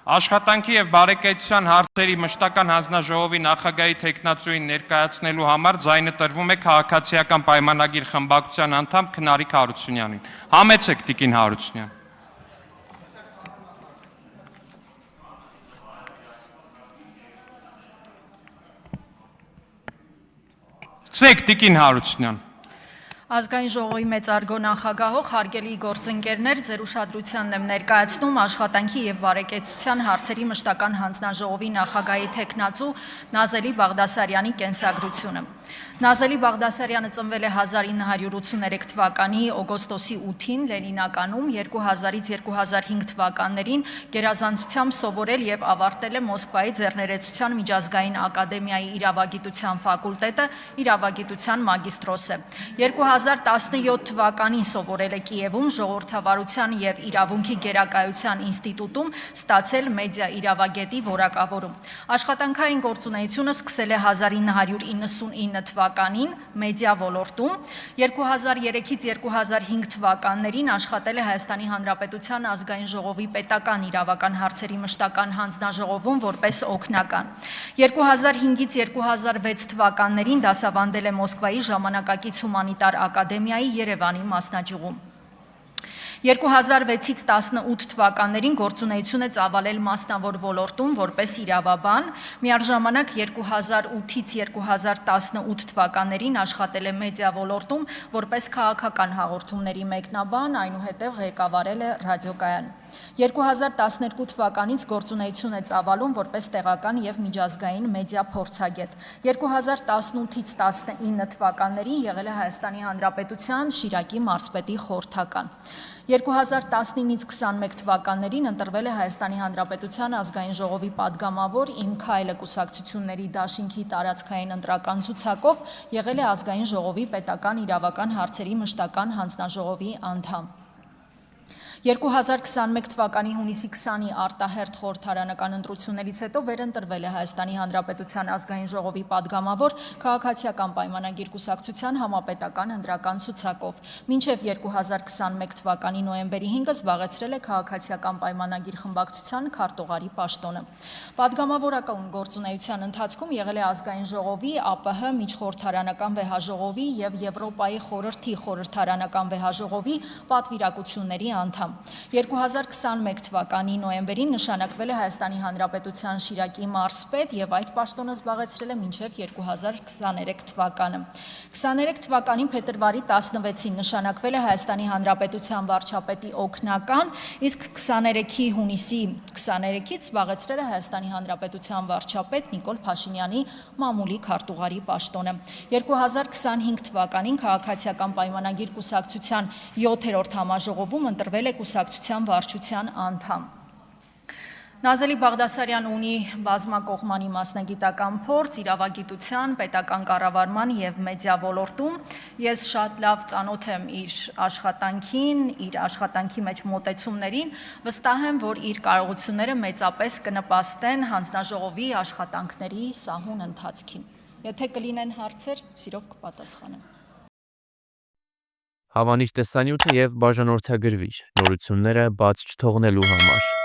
Աշխատանքի և բարեկեցության հարցերի մշտական հանձնաժողովի նախագահի թեկնածուին ներկայացնելու համար ձայնը տրվում է քաղաքացիական պայմանագիր խմբակցության անդամ Քնարիկ Հարությունյանին։ Համեցեք տիկին Հարությունյան։ Սկսեք տիկին Հարությունյան։ Ազգային ժողովի մեծարգո նախագահող, հարգելի գործընկերներ, ձեր ուշադրությանն եմ ներկայացնում աշխատանքի և բարեկեցության հարցերի մշտական հանձնաժողովի նախագահի թեկնածու Նազելի Բաղդասարյանի կենսագրությունը։ Նազելի Բաղդասարյանը ծնվել է 1983 թվականի օգոստոսի 8-ին Լենինականում, 2000-ից 2005 թվականներին գերազանցությամբ սովորել և ավարտել է Մոսկվայի ձեռներեցության միջազգային ակադեմիայի իրավագիտության ֆակուլտետը, իրավագիտության մագիստրոս է։ 2017 թվականին սովորել է Կիևում ժողովրդավարության և իրավունքի գերակայության ինստիտուտում, ստացել մեդիա իրավագետի որակավորում։ Աշխատանքային գործունեությունը սկսել է 1999 թվականին մեդիա ոլորտում, 2003-ից 2005 թվականներին աշխատել է Հայաստանի Հանրապետության ազգային ժողովի պետական իրավական հարցերի մշտական հանձնաժողովում որպես օգնական։ 2005-ից 2006 թվականներին դասավանդել է Մոսկվայի ժամանակակից հումանիտար ակադեմիայի Երևանի մասնաճյուղում։ 2006-ից 18 թվականներին գործունեություն է ծավալել մասնավոր ոլորտում որպես իրավաբան, միառժամանակ 2008-ից 2018 թվականներին աշխատել է մեդիա ոլորտում որպես քաղաքական հաղորդումների մեկնաբան, այնուհետև ղեկավարել է ռադիոկայան։ 2012 թվականից գործունեություն է ծավալում որպես տեղական և միջազգային մեդիա փորձագետ։ 2018-ից 19 թվականներին եղել է Հայաստանի Հանրապետության Շիրակի մարզպետի խորհրդական։ 2019-ից 21 թվականներին ընտրվել է Հայաստանի Հանրապետության ազգային ժողովի падգամավոր «Իմ քայլը» կուսակցությունների դաշինքի տարածքային ընտրական ցուցակով, եղել է ազգային ժողովի պետական իրավական հարցերի մշտական հանձնաժողովի անդամ։ 2021 թվականի հունիսի 20-ի արտահերթ խորհրդարանական ընտրություններից հետո վերընտրվել է Հայաստանի Հանրապետության ազգային ժողովի падգամավոր քաղաքացիական պայմանագիր կուսակցության համապետական ընտրական ցուցակով։ Մինչև 2021 թվականի նոյեմբերի 5-ը զբաղեցրել է քաղաքացիական պայմանագիր խմբակցության քարտուղարի պաշտոնը։ Падգամավորական գործունեության ընթացքում եղել է ազգային ժողովի, ԱՊՀ միջխորհրդարանական վեհաժողովի և Եվրոպայի խորհրդի խորհրդարանական վեհաժողովի պատվիրակությունների անդամ։ 2021 թվականի նոյեմբերին նշանակվել է Հայաստանի Հանրապետության Շիրակի մարզպետ և այդ պաշտոնը զբաղեցրել է մինչև 2023 թվականը։ 23 թվականին փետրվարի 16-ին նշանակվել է Հայաստանի Հանրապետության վարչապետի օգնական, իսկ 23-ի հունիսի 23-ից զբաղեցրել է Հայաստանի Հանրապետության վարչապետ Նիկոլ Փաշինյանի մամուլի քարտուղարի պաշտոնը։ 2025 թվականին քաղաքացիական պայմանագիր կուսակցության 7-րդ համաժողովում ընտրվել է կուսակցության վարչության անդամ։ Նազելի Բաղդասարյանը ունի բազմակողմանի մասնագիտական փորձ իրավագիտության, պետական կառավարման և մեդիա ոլորտում։ Ես շատ լավ ծանոթ եմ իր աշխատանքին, իր աշխատանքի մեջ մոտեցումներին, վստահ եմ, որ իր կարողությունները մեծապես կնպաստեն հանձնաժողովի աշխատանքների սահուն ընթացքին։ Եթե կլինեն հարցեր, սիրով կպատասխանեմ։ Հավանիչ տեսանյութը և բաժանորդագրվիչ, նորությունները բաց չթողնելու համար։